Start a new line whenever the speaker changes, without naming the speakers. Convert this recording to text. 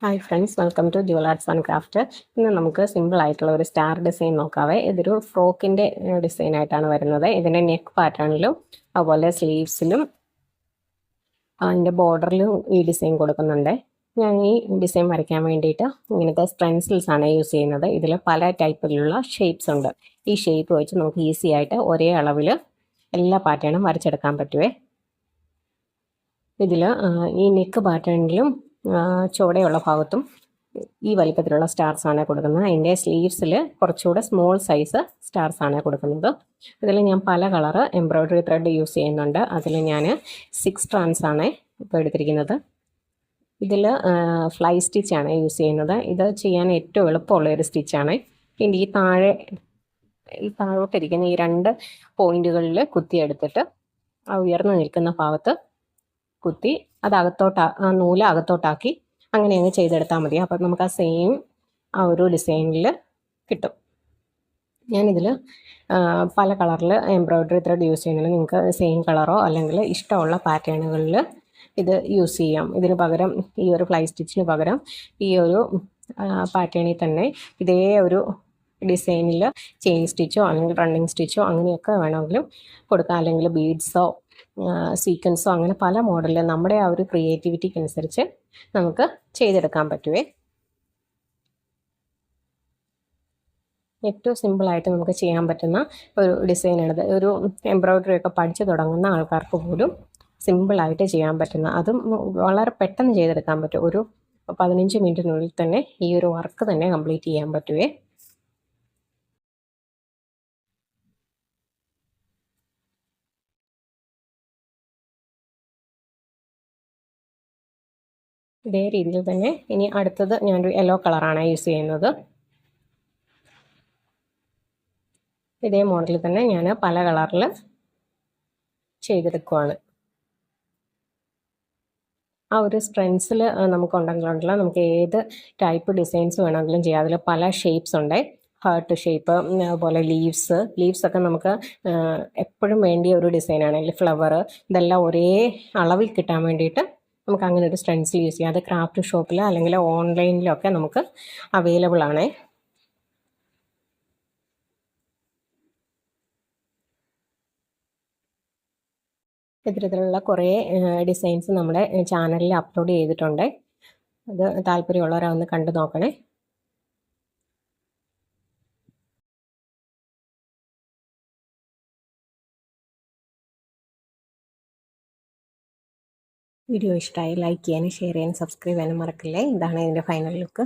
Hi friends, welcome to jewel arts and craft. ഇന്ന് നമുക്ക് simple ആയിട്ടുള്ള ഒരു സ്റ്റാർ ഡിസൈൻ നോക്കാവേ. ഇതൊരു ഫ്രോക്കിൻ്റെ ഡിസൈൻ ആയിട്ടാണ് വരുന്നത്. ഇതിൻ്റെ നെക്ക് പാറ്റേണിലും അതുപോലെ സ്ലീവ്സിലും അതിൻ്റെ ബോർഡറിലും ഈ ഡിസൈൻ കൊടുക്കുന്നുണ്ട്. ഞാൻ ഈ ഡിസൈൻ വരയ്ക്കാൻ വേണ്ടിയിട്ട് ഇങ്ങനത്തെ പെൻസിൽസ് ആണ് യൂസ് ചെയ്യുന്നത്. ഇതിൽ പല ടൈപ്പിലുള്ള ഷേപ്സ് ഉണ്ട്. ഈ ഷേപ്പ് വെച്ച് നമുക്ക് ഈസി ആയിട്ട് ഒരേ അളവിൽ എല്ലാ പാറ്റേണും വരച്ചെടുക്കാൻ പറ്റുവേ. ഇതിൽ ഈ നെക്ക് പാറ്റേണിലും ചുവടെയുള്ള ഭാഗത്തും ഈ വലിപ്പത്തിലുള്ള സ്റ്റാർസ് ആണ് കൊടുക്കുന്നത്. അതിൻ്റെ സ്ലീവ്സിൽ കുറച്ചുകൂടെ സ്മോൾ സൈസ് സ്റ്റാർസ് ആണ് കൊടുക്കുന്നത്. ഇതിൽ ഞാൻ പല കളർ എംബ്രോയ്ഡറി ത്രെഡ് യൂസ് ചെയ്യുന്നുണ്ട്. അതിൽ ഞാൻ 6 strands ആണ് ഇപ്പോൾ എടുത്തിരിക്കുന്നത്. ഇതിൽ ഫ്ലൈ സ്റ്റിച്ചാണ് യൂസ് ചെയ്യുന്നത്. ഇത് ചെയ്യാൻ ഏറ്റവും എളുപ്പമുള്ളൊരു സ്റ്റിച്ചാണ്. ഇനി ഈ താഴോട്ടിരിക്കുന്ന ഈ 2 പോയിന്റുകളിൽ കുത്തിയെടുത്തിട്ട് ആ ഉയർന്നു നിൽക്കുന്ന ഭാഗത്ത് കുത്തി അത് നൂല് അകത്തോട്ടാക്കി അങ്ങനെ അങ്ങ് ചെയ്തെടുത്താൽ മതി. അപ്പം നമുക്ക് ആ സെയിം ആ ഒരു ഡിസൈനിൽ കിട്ടും. ഞാനിതിൽ പല കളറിൽ എംബ്രോയ്ഡറി ത്രെഡ് യൂസ് ചെയ്യുന്നുണ്ട്. നിങ്ങൾക്ക് സെയിം കളറോ അല്ലെങ്കിൽ ഇഷ്ടമുള്ള പാറ്റേണുകളിൽ ഇത് യൂസ് ചെയ്യാം. ഇതിന് പകരം ഈ ഒരു ഫ്ലൈ സ്റ്റിച്ചിന് പകരം ഈ ഒരു പാറ്റേണിൽ തന്നെ ഇതേ ഒരു ഡിസൈനിൽ ചെയിൻ സ്റ്റിച്ചോ അല്ലെങ്കിൽ റണ്ണിങ് സ്റ്റിച്ചോ അങ്ങനെയൊക്കെ വേണമെങ്കിലും കൊടുക്കാം. അല്ലെങ്കിൽ ബീഡ്സോ സീക്വൻസോ അങ്ങനെ പല മോഡലിൽ നമ്മുടെ ആ ഒരു ക്രിയേറ്റിവിറ്റിക്ക് അനുസരിച്ച് നമുക്ക് ചെയ്തെടുക്കാൻ പറ്റുവേ. ഏറ്റവും സിമ്പിളായിട്ട് നമുക്ക് ചെയ്യാൻ പറ്റുന്ന ഒരു ഡിസൈനാണിത്. ഒരു എംബ്രോയ്ഡറി ഒക്കെ പഠിച്ചു തുടങ്ങുന്ന ആൾക്കാർക്ക് പോലും സിമ്പിളായിട്ട് ചെയ്യാൻ പറ്റുന്ന, അതും വളരെ പെട്ടെന്ന് ചെയ്തെടുക്കാൻ പറ്റും. ഒരു 15 മിനിറ്റിനുള്ളിൽ തന്നെ ഈ ഒരു വർക്ക് തന്നെ കംപ്ലീറ്റ് ചെയ്യാൻ പറ്റുവേ. ഇതേ രീതിയിൽ തന്നെ ഇനി അടുത്തത് ഞാനൊരു യെല്ലോ കളറാണ് യൂസ് ചെയ്യുന്നത്. ഇതേ മോഡലിൽ തന്നെ ഞാൻ പല കളറിൽ ചെയ്തെടുക്കുവാണ്. ആ ഒരു സ്ട്രെൻസിൽ നമുക്കുണ്ടെങ്കിലുണ്ടല്ലോ, നമുക്ക് ഏത് ടൈപ്പ് ഡിസൈൻസ് വേണമെങ്കിലും ചെയ്യാം. അതിൽ പല ഷേപ്സ് ഉണ്ട്. ഹാർട്ട് ഷേപ്പ്, അതുപോലെ ലീവ്സൊക്കെ നമുക്ക് എപ്പോഴും വേണ്ടിയ ഒരു ഡിസൈനാണ്. ഫ്ലവർ, ഇതെല്ലാം ഒരേ അളവിൽ കിട്ടാൻ വേണ്ടിയിട്ട് നമുക്ക് അങ്ങനെ ഒരു സ്റ്റെൻസിൽ യൂസ് ചെയ്യാം. അത് ക്രാഫ്റ്റ് ഷോപ്പിൽ അല്ലെങ്കിൽ ഓൺലൈനിലൊക്കെ നമുക്ക് അവൈലബിൾ ആണ്. ഇത്തരത്തിലുള്ള കുറേ ഡിസൈൻസ് നമ്മുടെ ചാനലിൽ അപ്ലോഡ് ചെയ്തിട്ടുണ്ട്. അത് താല്പര്യമുള്ളവരൊന്ന് കണ്ടു നോക്കണേ. വീഡിയോ ഇഷ്ടമായി ലൈക്ക് ചെയ്യാനും ഷെയർ ചെയ്യാനും സബ്സ്ക്രൈബ് ചെയ്യാനും മറക്കില്ലേ. ഇതാണ് ഇതിൻ്റെ ഫൈനൽ ലുക്ക്.